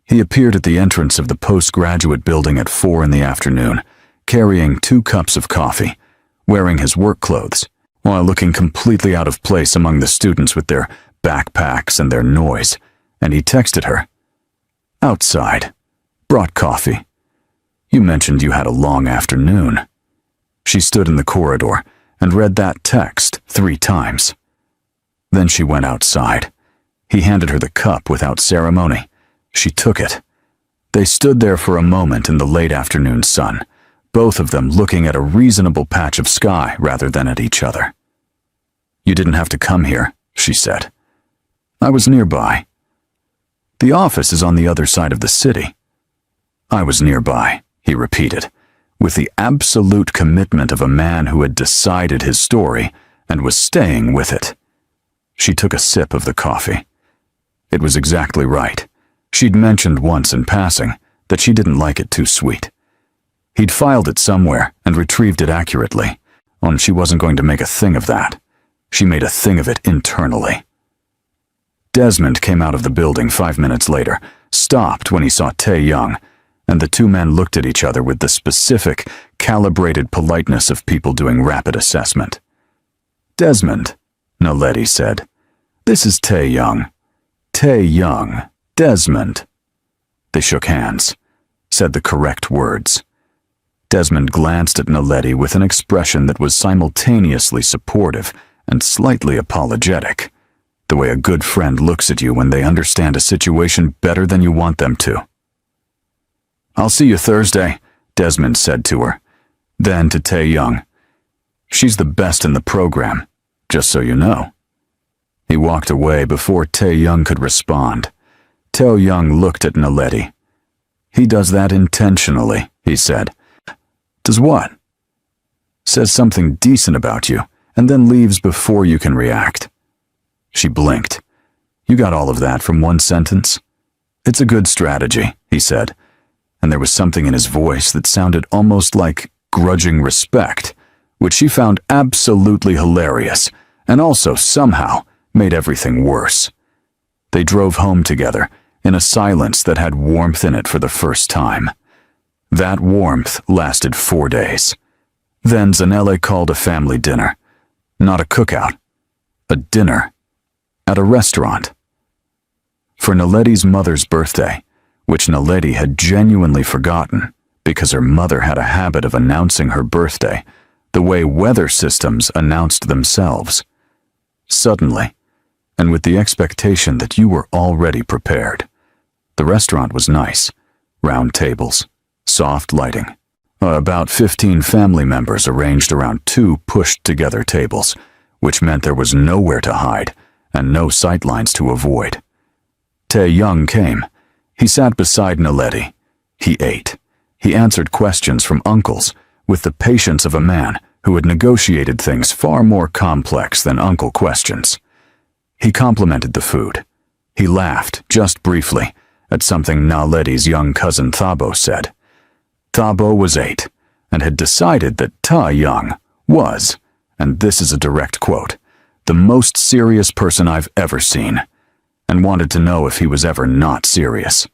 He appeared at the entrance of the postgraduate building at 4 in the afternoon, carrying 2 cups of coffee, wearing his work clothes, while looking completely out of place among the students with their backpacks and their noise, and he texted her. Outside. Brought coffee. You mentioned you had a long afternoon. She stood in the corridor and read that text 3 times. Then she went outside. He handed her the cup without ceremony. She took it. They stood there for a moment in the late afternoon sun, both of them looking at a reasonable patch of sky rather than at each other. You didn't have to come here, she said. I was nearby. The office is on the other side of the city. I was nearby, he repeated, with the absolute commitment of a man who had decided his story and was staying with it. She took a sip of the coffee. It was exactly right. She'd mentioned once in passing that she didn't like it too sweet. He'd filed it somewhere and retrieved it accurately, only she wasn't going to make a thing of that. She made a thing of it internally. Desmond came out of the building 5 minutes later, stopped when he saw Tae-young, and the 2 men looked at each other with the specific, calibrated politeness of people doing rapid assessment. Desmond, Naledi said. This is Tae-young. Tae-young. Desmond. They shook hands, said the correct words. Desmond glanced at Naledi with an expression that was simultaneously supportive and slightly apologetic, the way a good friend looks at you when they understand a situation better than you want them to. I'll see you Thursday, Desmond said to her. Then to Tae-young. She's the best in the program, just so you know. He walked away before Tae-young could respond. Tae-young looked at Naledi. He does that intentionally, he said. Does what? Says something decent about you, and then leaves before you can react. She blinked. You got all of that from one sentence? It's a good strategy, he said, and there was something in his voice that sounded almost like grudging respect, which she found absolutely hilarious and also somehow made everything worse. They drove home together in a silence that had warmth in it for the first time. That warmth lasted 4 days. Then Zanele called a family dinner. Not a cookout, a dinner, at a restaurant. For Naledi's mother's birthday, which Naledi had genuinely forgotten because her mother had a habit of announcing her birthday the way weather systems announced themselves. Suddenly, and with the expectation that you were already prepared. The restaurant was nice, round tables, soft lighting. About 15 family members arranged around 2 pushed-together tables, which meant there was nowhere to hide and no sightlines to avoid. Tae-young came. He sat beside Naledi. He ate. He answered questions from uncles with the patience of a man who had negotiated things far more complex than uncle questions. He complimented the food. He laughed, just briefly, at something Naledi's young cousin Thabo said. Thabo was 8 and had decided that Tae-young was, and this is a direct quote, the most serious person I've ever seen, and wanted to know if he was ever not serious.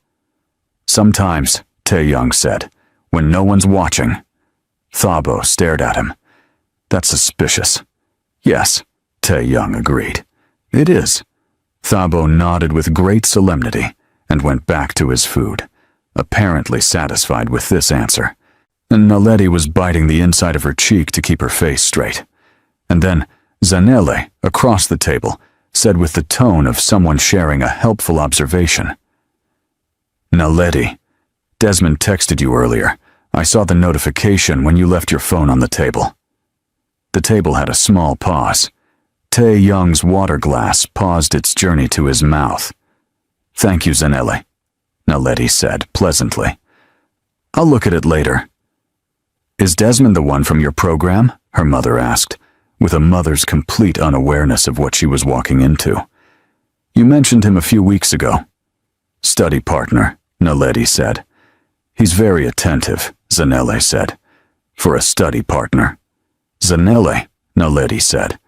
Sometimes, Tae-young said, when no one's watching. Thabo stared at him. That's suspicious. Yes, Tae-young agreed. It is. Thabo nodded with great solemnity and went back to his food, apparently satisfied with this answer. And Naledi was biting the inside of her cheek to keep her face straight. And then Zanele, across the table, said with the tone of someone sharing a helpful observation. Naledi, Desmond texted you earlier. I saw the notification when you left your phone on the table. The table had a small pause. Tae-young's water glass paused its journey to his mouth. Thank you, Zanele, Naledi said pleasantly. I'll look at it later. Is Desmond the one from your program? Her mother asked, with a mother's complete unawareness of what she was walking into. You mentioned him a few weeks ago. Study partner, Naledi said. He's very attentive, Zanele said. For a study partner. Zanele, Naledi said.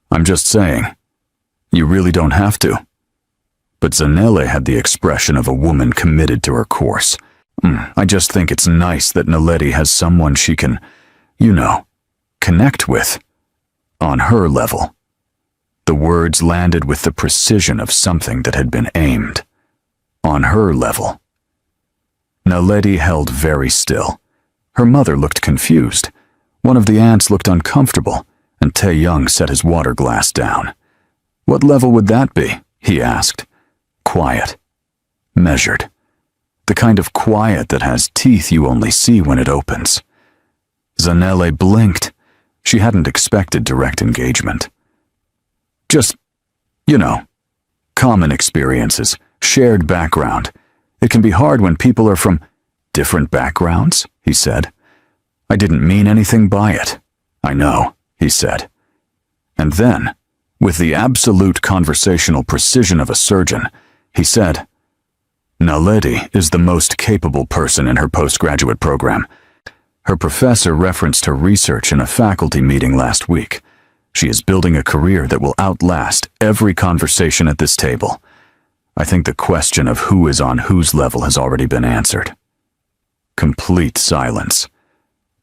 I'm just saying. You really don't have to. But Zanele had the expression of a woman committed to her course. I just think it's nice that Naledi has someone she can, connect with. On her level. The words landed with the precision of something that had been aimed. On her level. Naledi held very still. Her mother looked confused. One of the aunts looked uncomfortable, and Tae-young set his water glass down. What level would that be? He asked. Quiet. Measured. The kind of quiet that has teeth you only see when it opens. Zanele blinked. She hadn't expected direct engagement. Just, common experiences, shared background. It can be hard when people are from different backgrounds, he said. I didn't mean anything by it. I know, he said. And then, with the absolute conversational precision of a surgeon, he said, Naledi is the most capable person in her postgraduate program. Her professor referenced her research in a faculty meeting last week. She is building a career that will outlast every conversation at this table. I think the question of who is on whose level has already been answered. Complete silence.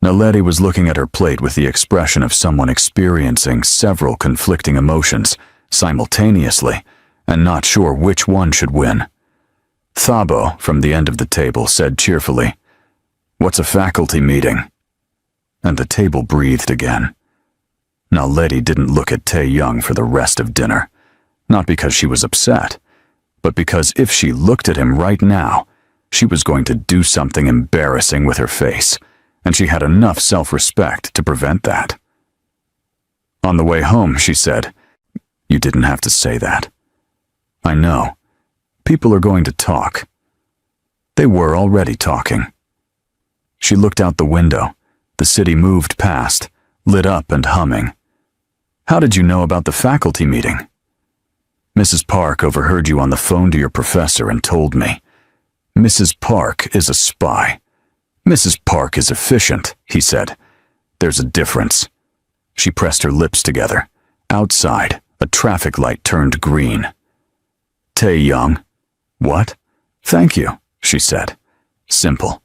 Naledi was looking at her plate with the expression of someone experiencing several conflicting emotions simultaneously and not sure which one should win. Thabo, from the end of the table, said cheerfully, What's a faculty meeting? And the table breathed again. Naledi didn't look at Tae-young for the rest of dinner, not because she was upset, but because if she looked at him right now, she was going to do something embarrassing with her face, and she had enough self-respect to prevent that. On the way home, she said, You didn't have to say that. I know. People are going to talk. They were already talking. She looked out the window. The city moved past, lit up and humming. How did you know about the faculty meeting? Mrs. Park overheard you on the phone to your professor and told me. Mrs. Park is a spy. Mrs. Park is efficient, he said. There's a difference. She pressed her lips together. Outside, a traffic light turned green. Tae-young. What? Thank you, she said. Simple.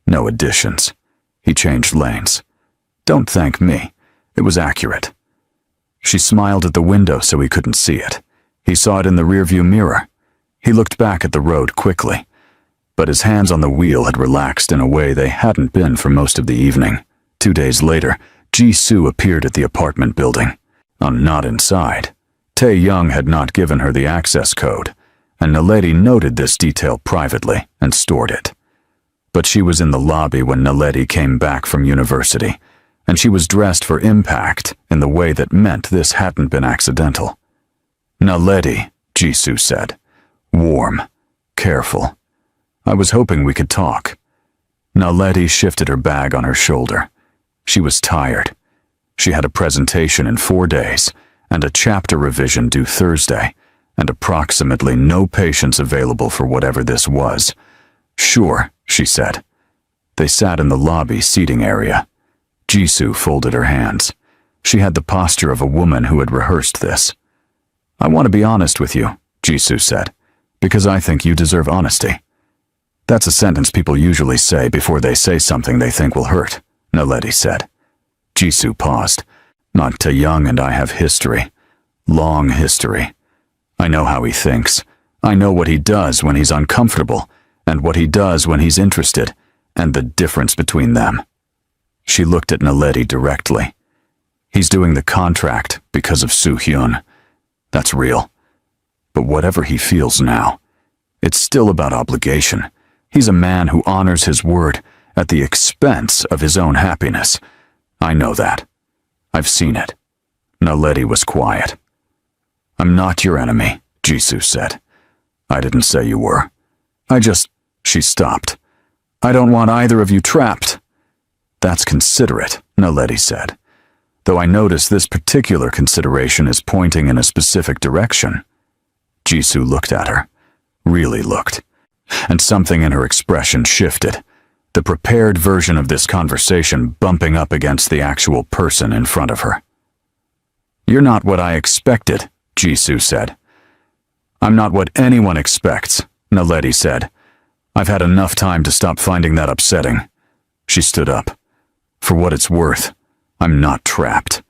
No additions. He changed lanes. Don't thank me. It was accurate. She smiled at the window so he couldn't see it. He saw it in the rearview mirror. He looked back at the road quickly, but his hands on the wheel had relaxed in a way they hadn't been for most of the evening. 2 days later, Jisoo appeared at the apartment building. Not inside. Tae-young had not given her the access code, and Naledi noted this detail privately and stored it. But she was in the lobby when Naledi came back from university, and she was dressed for impact in the way that meant this hadn't been accidental. Naledi, Jisoo said. Warm. Careful. I was hoping we could talk. Naledi shifted her bag on her shoulder. She was tired. She had a presentation in 4 days, and a chapter revision due Thursday, and approximately no patients available for whatever this was. Sure, she said. They sat in the lobby seating area. Jisoo folded her hands. She had the posture of a woman who had rehearsed this. I want to be honest with you, Jisoo said, because I think you deserve honesty. That's a sentence people usually say before they say something they think will hurt, Naledi said. Jisoo paused. Not Tae-young and I have history. Long history. I know how he thinks. I know what he does when he's uncomfortable, and what he does when he's interested, and the difference between them. She looked at Naledi directly. He's doing the contract because of Soo-hyun. That's real. But whatever he feels now, it's still about obligation. He's a man who honors his word at the expense of his own happiness. I know that. I've seen it. Naledi was quiet. I'm not your enemy, Jisoo said. I didn't say you were. She stopped. I don't want either of you trapped. That's considerate, Naledi said. Though I notice this particular consideration is pointing in a specific direction. Jisoo looked at her. Really looked. And something in her expression shifted. The prepared version of this conversation bumping up against the actual person in front of her. You're not what I expected, Jisoo said. I'm not what anyone expects, Naledi said. I've had enough time to stop finding that upsetting. She stood up. For what it's worth, I'm not trapped.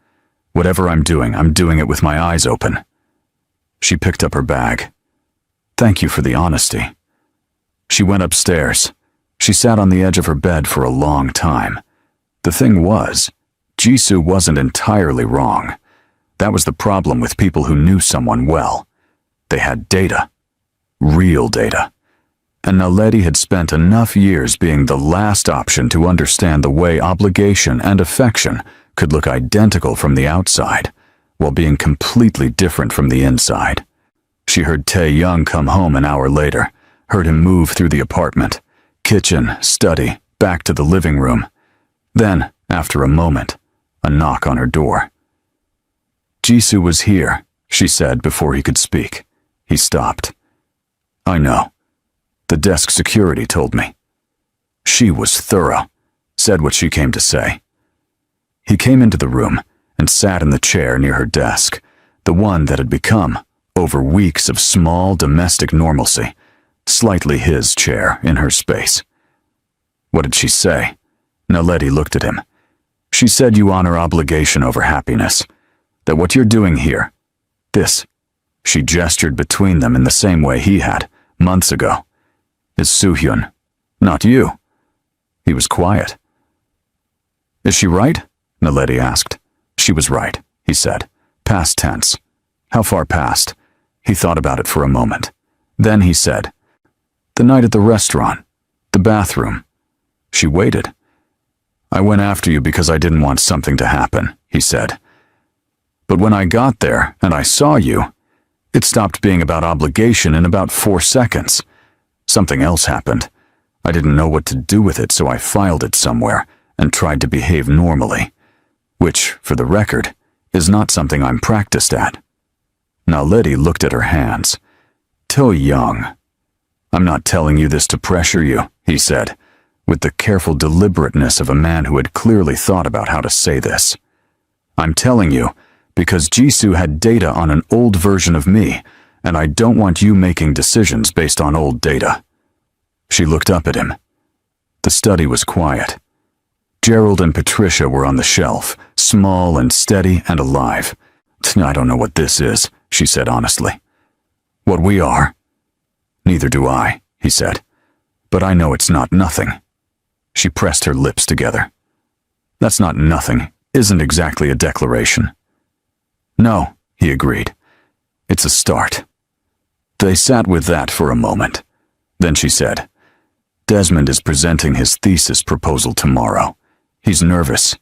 Whatever I'm doing it with my eyes open. She picked up her bag. Thank you for the honesty. She went upstairs. She sat on the edge of her bed for a long time. The thing was, Jisoo wasn't entirely wrong. That was the problem with people who knew someone well. They had data. Real data. And Naledi had spent enough years being the last option to understand the way obligation and affection could look identical from the outside, while being completely different from the inside. She heard Tae-young come home an hour later, heard him move through the apartment, kitchen, study, back to the living room. Then, after a moment, a knock on her door. Jisoo was here, she said before he could speak. He stopped. I know. The desk security told me. She was thorough, said what she came to say. He came into the room and sat in the chair near her desk, the one that had become, over weeks of small domestic normalcy, slightly his chair in her space. What did she say? Naledi looked at him. She said you honor obligation over happiness, that what you're doing here, this, she gestured between them in the same way he had, months ago, is Soo-hyun, not you. He was quiet. Is she right? Naledi asked. She was right, he said. Past tense. How far past? He thought about it for a moment. Then he said, the night at the restaurant, the bathroom. She waited. I went after you because I didn't want something to happen, he said. But when I got there and I saw you, it stopped being about obligation in about 4 seconds. Something else happened. I didn't know what to do with it, so I filed it somewhere and tried to behave normally, which, for the record, is not something I'm practiced at. Naledi looked at her hands. Tae-young. I'm not telling you this to pressure you, he said, with the careful deliberateness of a man who had clearly thought about how to say this. I'm telling you because Jisoo had data on an old version of me, and I don't want you making decisions based on old data. She looked up at him. The study was quiet. Gerald and Patricia were on the shelf, small and steady and alive. I don't know what this is, she said honestly. What we are? Neither do I, he said. But I know it's not nothing. She pressed her lips together. That's not nothing, isn't exactly a declaration. No, he agreed. It's a start. They sat with that for a moment. Then she said, Desmond is presenting his thesis proposal tomorrow. He's nervous.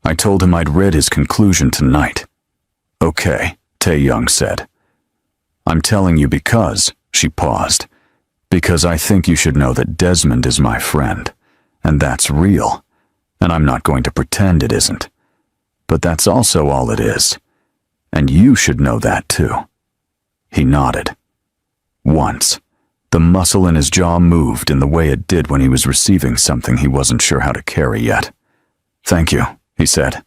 I told him I'd read his conclusion tonight. Okay, Tae-young said. I'm telling you because, she paused, because I think you should know that Desmond is my friend, and that's real, and I'm not going to pretend it isn't. But that's also all it is, and you should know that too. He nodded. Once, the muscle in his jaw moved in the way it did when he was receiving something he wasn't sure how to carry yet. Thank you, he said,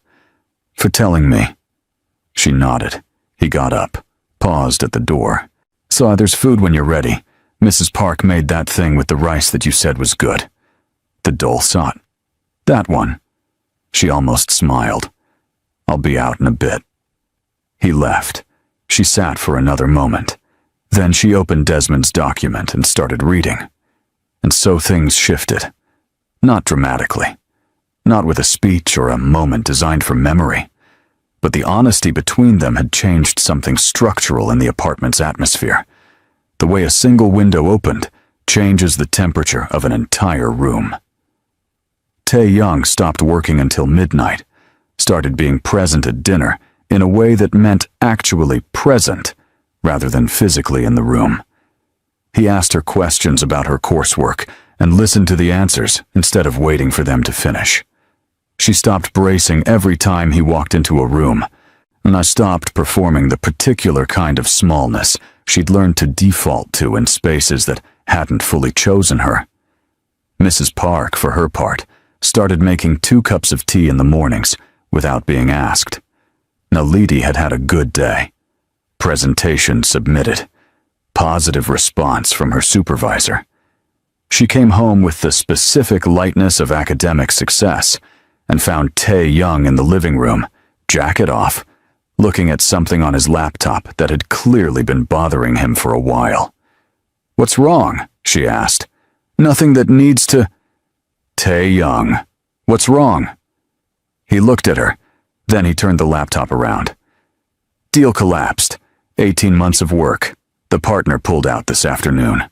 for telling me. She nodded. He got up, paused at the door. So there's food when you're ready. Mrs. Park made that thing with the rice that you said was good. The dole sot. That one. She almost smiled. I'll be out in a bit. He left. She sat for another moment. Then she opened Desmond's document and started reading. And so things shifted. Not dramatically. Not with a speech or a moment designed for memory. But the honesty between them had changed something structural in the apartment's atmosphere. The way a single window opened changes the temperature of an entire room. Tae-young stopped working until midnight, started being present at dinner in a way that meant actually present rather than physically in the room. He asked her questions about her coursework and listened to the answers instead of waiting for them to finish. She stopped bracing every time he walked into a room, and I stopped performing the particular kind of smallness she'd learned to default to in spaces that hadn't fully chosen her. Mrs. Park, for her part, started making 2 cups of tea in the mornings without being asked. Naledi had had a good day. Presentation submitted. Positive response from her supervisor. She came home with the specific lightness of academic success and found Tae-young in the living room, jacket off, looking at something on his laptop that had clearly been bothering him for a while. What's wrong? She asked. Nothing that needs to... Tae-young, what's wrong? He looked at her, then he turned the laptop around. Deal collapsed. 18 months of work. The partner pulled out this afternoon.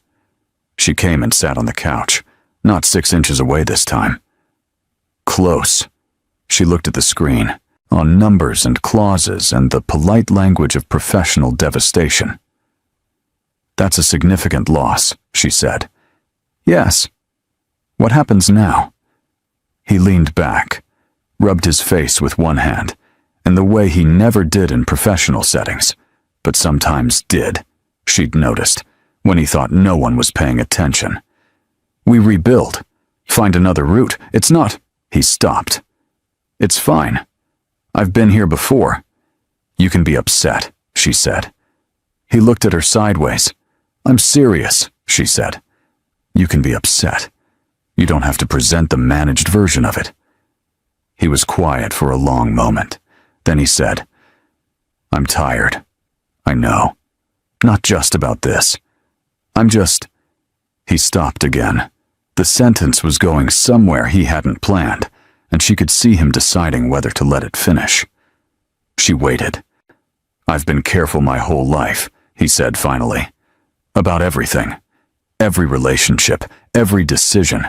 She came and sat on the couch, not 6 inches away this time. Close. She looked at the screen, on numbers and clauses and the polite language of professional devastation. That's a significant loss, she said. Yes. What happens now? He leaned back, rubbed his face with one hand, in the way he never did in professional settings, but sometimes did, she'd noticed, when he thought no one was paying attention. We rebuild. Find another route. It's not... He stopped. It's fine. I've been here before. You can be upset, she said. He looked at her sideways. I'm serious, she said. You can be upset. You don't have to present the managed version of it. He was quiet for a long moment. Then he said, I'm tired. I know. Not just about this. I'm just... He stopped again. The sentence was going somewhere he hadn't planned, and she could see him deciding whether to let it finish. She waited. I've been careful my whole life, he said finally. About everything. Every relationship, every decision.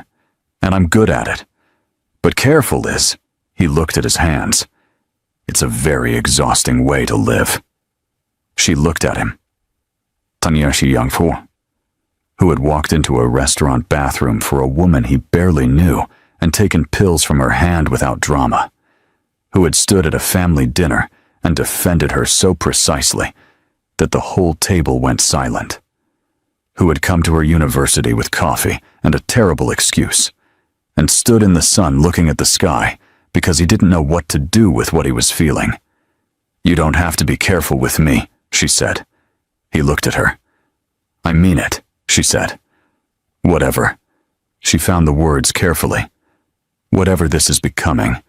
And I'm good at it. But careful is, he looked at his hands. It's a very exhausting way to live. She looked at him. Tanyashi Yangfu, who had walked into a restaurant bathroom for a woman he barely knew and taken pills from her hand without drama, who had stood at a family dinner and defended her so precisely that the whole table went silent. who had come to her university with coffee and a terrible excuse, and stood in the sun looking at the sky because he didn't know what to do with what he was feeling. "You don't have to be careful with me," she said. He looked at her. "I mean it," she said. "Whatever." She found the words carefully. "Whatever this is becoming,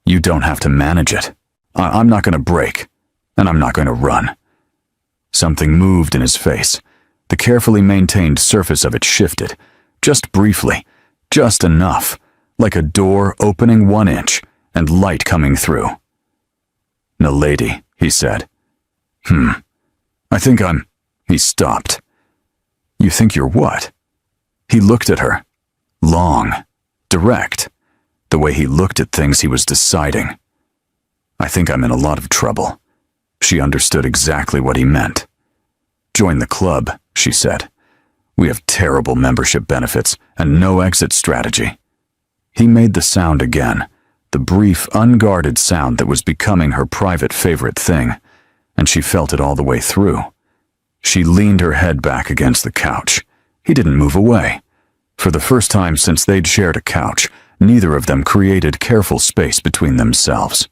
you don't have to manage it. I'm not going to break, and I'm not going to run." Something moved in his face. The carefully maintained surface of it shifted, just briefly, just enough, like a door opening 1 inch and light coming through. "Naledi," he said. I think I'm—" He stopped. "You think you're what?" He looked at her. Long, direct. The way he looked at things he was deciding. "I think I'm in a lot of trouble." She understood exactly what he meant. "Join the club," she said. "We have terrible membership benefits and no exit strategy." He made the sound again, the brief, unguarded sound that was becoming her private favorite thing, and she felt it all the way through. She leaned her head back against the couch. He didn't move away. For the first time since they'd shared a couch, neither of them created careful space between themselves.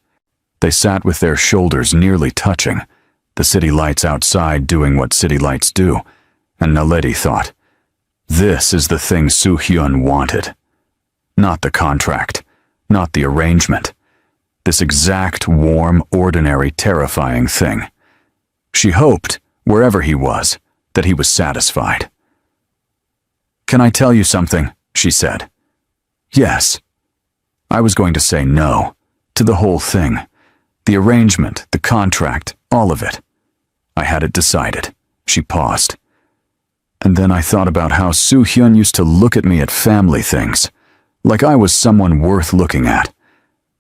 They sat with their shoulders nearly touching, the city lights outside doing what city lights do, and Naledi thought, this is the thing Soo-hyun wanted. Not the contract, not the arrangement. This exact, warm, ordinary, terrifying thing. She hoped, wherever he was, that he was satisfied. "Can I tell you something?" she said. "Yes." I was going to say no, to the whole thing. The arrangement, the contract, all of it. I had it decided. She paused. And then I thought about how Soo-hyun used to look at me at family things, like I was someone worth looking at.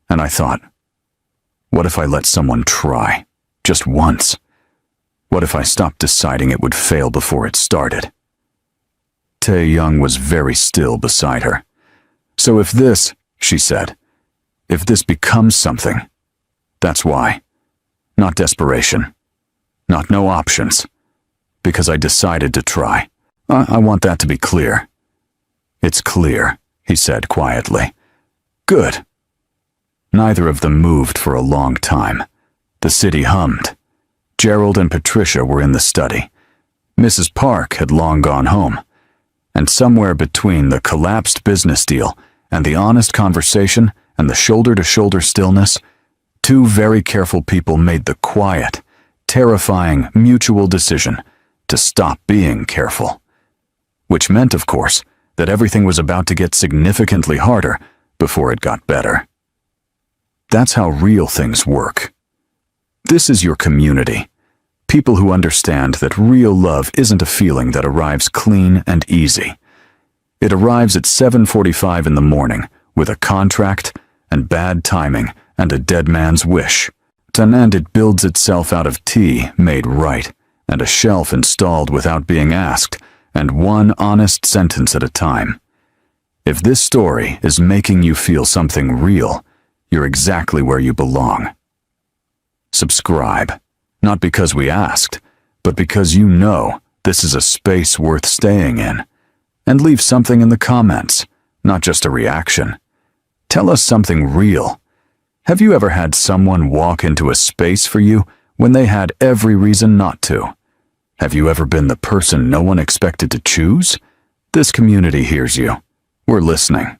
And I thought, what if I let someone try, just once? What if I stopped deciding it would fail before it started? Tae-young was very still beside her. "So if this," she said, "if this becomes something, that's why. Not desperation. Not no options. Because I decided to try. I want that to be clear." "It's clear," he said quietly. "Good." Neither of them moved for a long time. The city hummed. Gerald and Patricia were in the study. Mrs. Park had long gone home. And somewhere between the collapsed business deal and the honest conversation and the shoulder-to-shoulder stillness, two very careful people made the quiet, terrifying, mutual decision to stop being careful. Which meant, of course, that everything was about to get significantly harder before it got better. That's how real things work. This is your community. People who understand that real love isn't a feeling that arrives clean and easy. It arrives at 7:45 in the morning with a contract and bad timing and a dead man's wish. And it builds itself out of tea made right and a shelf installed without being asked and one honest sentence at a time. If this story is making you feel something real, you're exactly where you belong. Subscribe. Not because we asked, but because you know this is a space worth staying in. And leave something in the comments, not just a reaction. Tell us something real. Have you ever had someone walk into a space for you when they had every reason not to? Have you ever been the person no one expected to choose? This community hears you. We're listening.